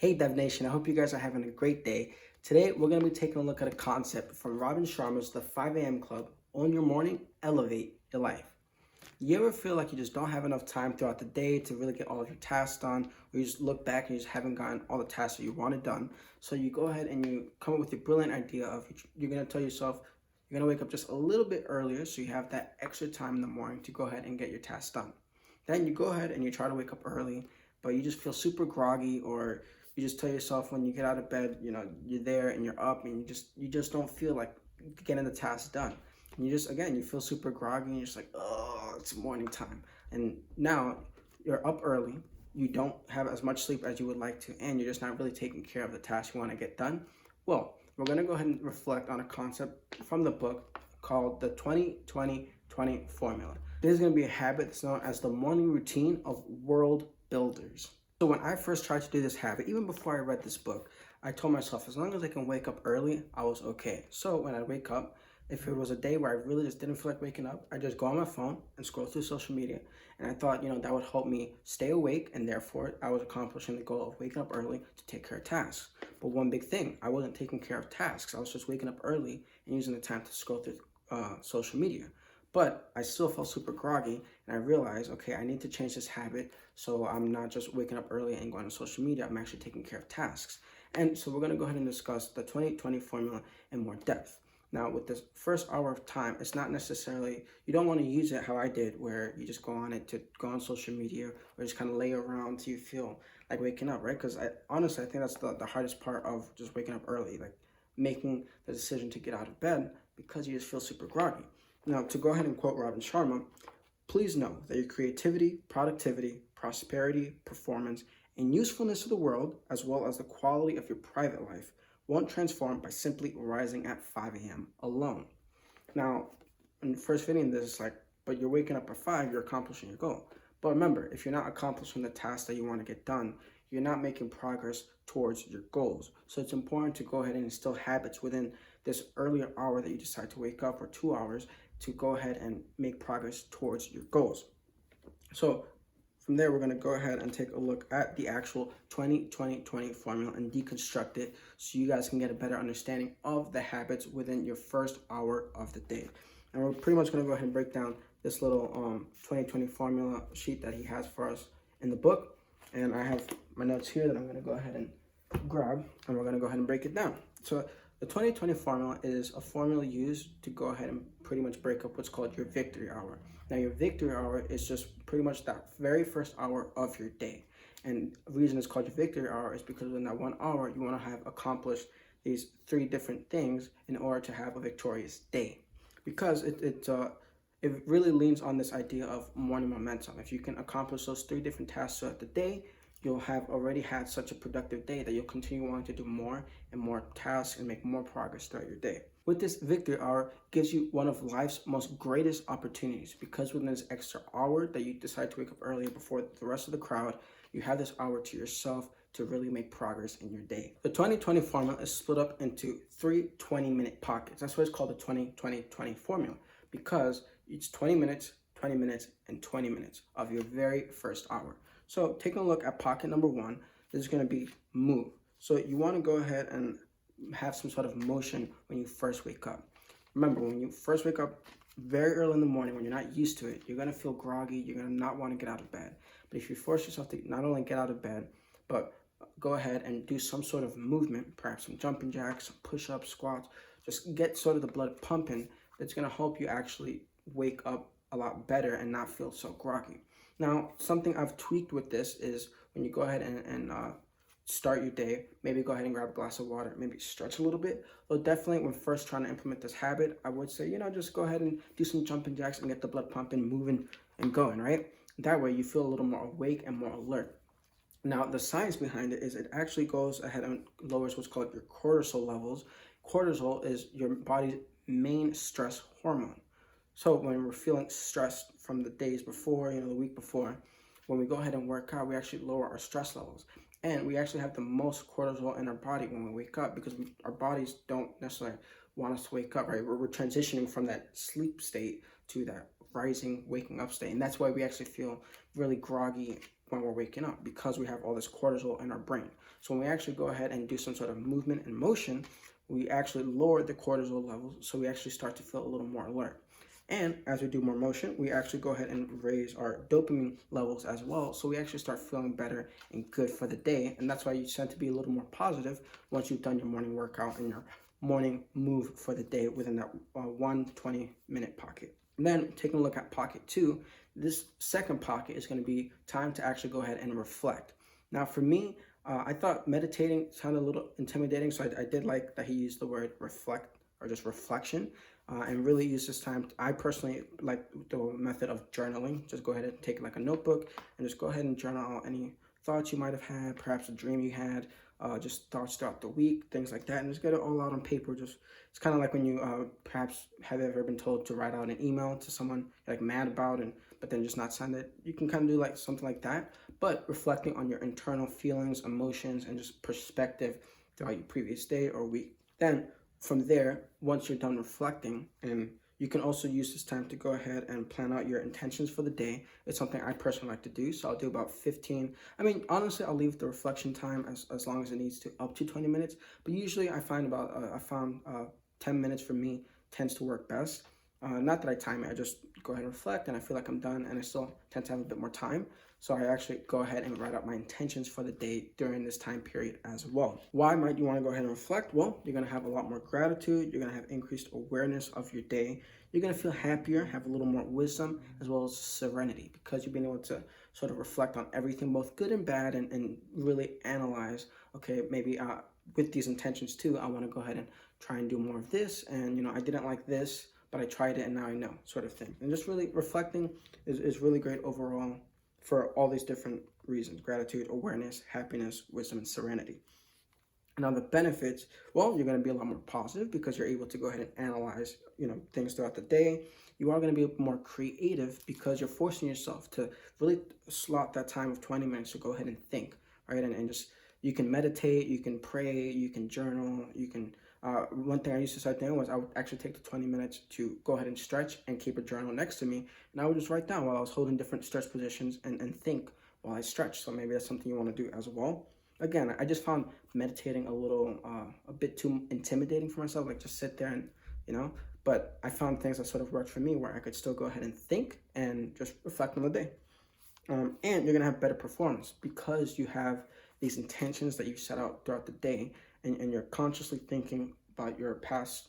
Hey Dev Nation, I hope you guys are having a great day. Today we're going to be taking a look at a concept from Robin Sharma's The 5 a.m. Club. Own your morning, elevate your life. You ever feel like you just don't have enough time throughout the day to really get all of your tasks done, or you just look back and you just haven't gotten all the tasks that you wanted done? So you go ahead and you come up with your brilliant idea of you're going to tell yourself you're going to wake up just a little bit earlier so you have that extra time in the morning to go ahead and get your tasks done. Then you go ahead and you try to wake up early, but you just feel super groggy, or you just tell yourself when you get out of bed, you're there and you're up and you just don't feel like getting the task done. And you feel super groggy and you're just like, oh, it's morning time. And now you're up early, you don't have as much sleep as you would like to, and you're just not really taking care of the task you want to get done. Well, we're going to go ahead and reflect on a concept from the book called the 20-20-20 formula. This is going to be a habit that's known as the morning routine of world builders. So when I first tried to do this habit, even before I read this book, I told myself as long as I can wake up early, I was okay. So when I wake up, if it was a day where I really just didn't feel like waking up, I just go on my phone and scroll through social media. And I thought, that would help me stay awake, and therefore I was accomplishing the goal of waking up early to take care of tasks. But one big thing, I wasn't taking care of tasks. I was just waking up early and using the time to scroll through social media. But I still felt super groggy, and I realized, okay, I need to change this habit so I'm not just waking up early and going on social media. I'm actually taking care of tasks. And so we're going to go ahead and discuss the 20-20 formula in more depth. Now, with this first hour of time, it's not necessarily, you don't want to use it how I did, where you just go on it to go on social media or just kind of lay around till you feel like waking up, right? Because honestly, I think that's the hardest part of just waking up early, like making the decision to get out of bed because you just feel super groggy. Now, to go ahead and quote Robin Sharma, please know that your creativity, productivity, prosperity, performance, and usefulness to the world, as well as the quality of your private life, won't transform by simply rising at 5 a.m. alone. Now, in first fitting this, it's like, but you're waking up at 5, you're accomplishing your goal. But remember, if you're not accomplishing the task that you want to get done, you're not making progress towards your goals. So it's important to go ahead and instill habits within this earlier hour that you decide to wake up, or 2 hours, to go ahead and make progress towards your goals. So from there, we're going to go ahead and take a look at the actual 20-20-20 formula and deconstruct it so you guys can get a better understanding of the habits within your first hour of the day. And we're pretty much going to go ahead and break down this little 20-20 formula sheet that he has for us in the book. And I have my notes here that I'm going to go ahead and grab, and we're going to go ahead and break it down. So the 20-20 formula is a formula used to go ahead and pretty much break up what's called your victory hour. Now, your victory hour is just pretty much that very first hour of your day. And the reason it's called your victory hour is because in that 1 hour, you want to have accomplished these 3 different things in order to have a victorious day. Because it really leans on this idea of morning momentum. If you can accomplish those 3 different tasks throughout the day, you'll have already had such a productive day that you'll continue wanting to do more and more tasks and make more progress throughout your day. With this victory hour, gives you one of life's most greatest opportunities, because within this extra hour that you decide to wake up early before the rest of the crowd, you have this hour to yourself to really make progress in your day. The 20-20 formula is split up into 3 20-minute pockets. That's why it's called the 20-20-20 formula, because it's 20 minutes, 20 minutes, and 20 minutes of your very first hour. So taking a look at pocket number 1, this is going to be move. So you want to go ahead and have some sort of motion when you first wake up. Remember, when you first wake up very early in the morning, when you're not used to it, you're going to feel groggy, you're going to not want to get out of bed. But if you force yourself to not only get out of bed, but go ahead and do some sort of movement, perhaps some jumping jacks, some push-ups, squats, just get sort of the blood pumping, it's going to help you actually wake up a lot better and not feel so groggy. Now, something I've tweaked with this is when you go ahead and start your day, maybe go ahead and grab a glass of water, maybe stretch a little bit. But definitely when first trying to implement this habit, I would say, just go ahead and do some jumping jacks and get the blood pumping, moving, and going, right? That way you feel a little more awake and more alert. Now, the science behind it is it actually goes ahead and lowers what's called your cortisol levels. Cortisol is your body's main stress hormone. So when we're feeling stressed from the days before, the week before, when we go ahead and work out, we actually lower our stress levels. And we actually have the most cortisol in our body when we wake up, because our bodies don't necessarily want us to wake up, right? We're transitioning from that sleep state to that rising, waking up state. And that's why we actually feel really groggy when we're waking up because we have all this cortisol in our brain. So when we actually go ahead and do some sort of movement and motion, we actually lower the cortisol levels, so we actually start to feel a little more alert. And as we do more motion, we actually go ahead and raise our dopamine levels as well. So we actually start feeling better and good for the day. And that's why you tend to be a little more positive once you've done your morning workout and your morning move for the day within that 1 20-minute pocket. And then taking a look at pocket 2, this second pocket is going to be time to actually go ahead and reflect. Now for me, I thought meditating sounded a little intimidating, so I did like that he used the word reflect or just reflection. And really use this time. I personally like the method of journaling. Just go ahead and take like a notebook and just go ahead and journal out any thoughts you might have had, perhaps a dream you had, just thoughts throughout the week, things like that, and just get it all out on paper. Just it's kind of like when you perhaps have ever been told to write out an email to someone you're like mad about, but then just not send it. You can kind of do like something like that, but reflecting on your internal feelings, emotions, and just perspective throughout your previous day or week. Then from there, once you're done reflecting, and you can also use this time to go ahead and plan out your intentions for the day. It's something I personally like to do, so I'll do about 15. I mean, honestly, I'll leave the reflection time as long as it needs to, up to 20 minutes. But usually I found 10 minutes for me tends to work best. Not that I time it, I just go ahead and reflect, and I feel like I'm done, and I still tend to have a bit more time. So I actually go ahead and write out my intentions for the day during this time period as well. Why might you want to go ahead and reflect? Well, you're going to have a lot more gratitude. You're going to have increased awareness of your day. You're going to feel happier, have a little more wisdom, as well as serenity, because you've been able to sort of reflect on everything, both good and bad, and really analyze, okay, maybe with these intentions too, I want to go ahead and try and do more of this. And, I didn't like this, but I tried it and now I know, sort of thing. And just really reflecting is really great overall for all these different reasons: gratitude, awareness, happiness, wisdom, and serenity. Now the benefits, well, you're going to be a lot more positive because you're able to go ahead and analyze, things throughout the day. You are going to be more creative because you're forcing yourself to really slot that time of 20 minutes to go ahead and think, right? And just, you can meditate, you can pray, you can journal, you can, one thing I used to start doing was I would actually take the 20 minutes to go ahead and stretch and keep a journal next to me. And I would just write down while I was holding different stretch positions and think while I stretch. So maybe that's something you want to do as well. Again, I just found meditating a bit too intimidating for myself, like just sit there and, but I found things that sort of worked for me where I could still go ahead and think and just reflect on the day. And you're going to have better performance because you have these intentions that you set out throughout the day, and you're consciously thinking about your past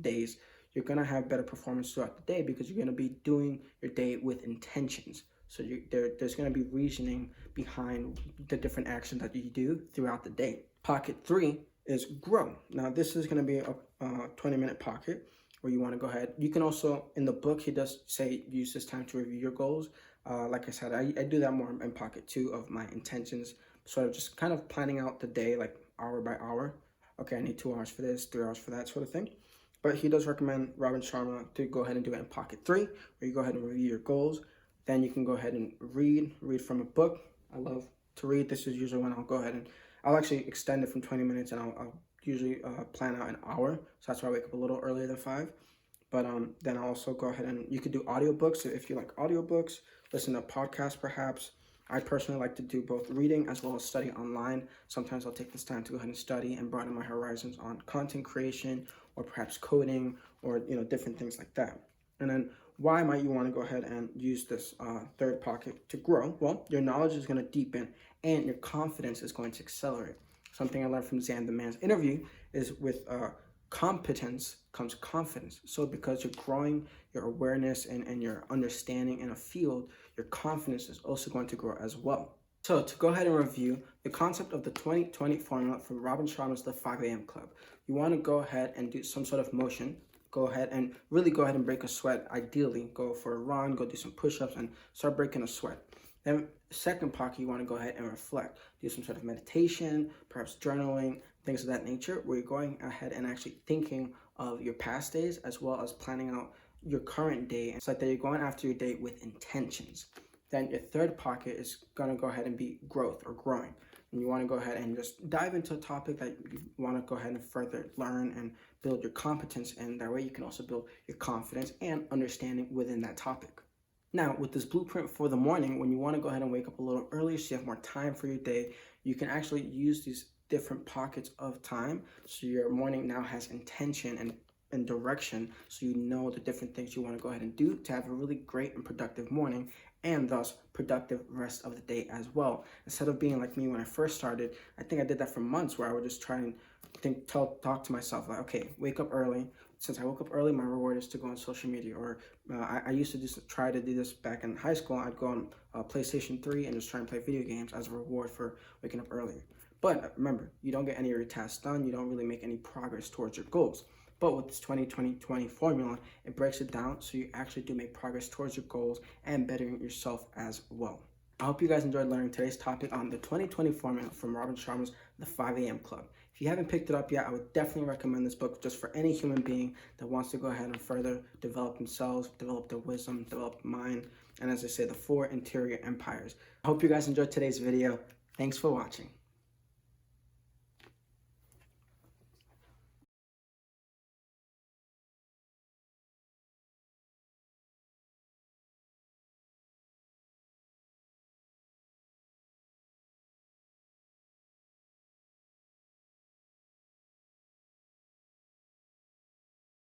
days. You're going to have better performance throughout the day because you're going to be doing your day with intentions. So there's going to be reasoning behind the different actions that you do throughout the day. Pocket 3 is grow. Now this is going to be a 20-minute pocket where you want to go ahead. You can also, in the book, he does say use this time to review your goals. Like I said, I do that more in pocket 2 of my intentions. Sort of just kind of planning out the day, like hour by hour. Okay, I need 2 hours for this, 3 hours for that sort of thing. But he does recommend Robin Sharma to go ahead and do it in pocket 3, where you go ahead and review your goals. Then you can go ahead and read from a book. I love to read. This is usually when I'll go ahead and I'll actually extend it from 20 minutes, and I'll usually plan out an hour. So that's why I wake up a little earlier than 5. But then I'll also go ahead and you could do audiobooks. So if you like audiobooks, listen to podcasts perhaps. I personally like to do both reading as well as study online. Sometimes I'll take this time to go ahead and study and broaden my horizons on content creation or perhaps coding or different things like that. And then why might you want to go ahead and use this third pocket to grow? Well, your knowledge is going to deepen and your confidence is going to accelerate. Something I learned from Zan the Man's interview is with competence comes confidence. So because you're growing your awareness and your understanding in a field, your confidence is also going to grow as well. So to go ahead and review the concept of the 20-20 formula from Robin Sharma's The 5 a.m. Club, you want to go ahead and do some sort of motion. Go ahead and really go ahead and break a sweat. Ideally, go for a run, go do some push-ups and start breaking a sweat. Then second pocket, you want to go ahead and reflect. Do some sort of meditation, perhaps journaling, things of that nature, where you're going ahead and actually thinking of your past days as well as planning out your current day. It's like that you're going after your day with intentions. Then your third pocket is going to go ahead and be growth or growing. And you want to go ahead and just dive into a topic that you want to go ahead and further learn and build your competence. And that way you can also build your confidence and understanding within that topic. Now, with this blueprint for the morning, when you want to go ahead and wake up a little earlier so you have more time for your day, you can actually use these different pockets of time so your morning now has intention and direction, so you know the different things you want to go ahead and do to have a really great and productive morning, and thus productive rest of the day as well. Instead of being like me when I first started, I think I did that for months where I would just try and talk to myself like, okay, wake up early. Since I woke up early, my reward is to go on social media. Or I used to just try to do this back in high school. I'd go on PlayStation 3 and just try and play video games as a reward for waking up earlier. But remember, you don't get any of your tasks done. You don't really make any progress towards your goals. But with this 20-20-20 formula, it breaks it down so you actually do make progress towards your goals and bettering yourself as well. I hope you guys enjoyed learning today's topic on the 2020 formula from Robin Sharma's The 5 a.m. Club. If you haven't picked it up yet, I would definitely recommend this book just for any human being that wants to go ahead and further develop themselves, develop their wisdom, develop mind, and as I say, the 4 interior empires. I hope you guys enjoyed today's video. Thanks for watching.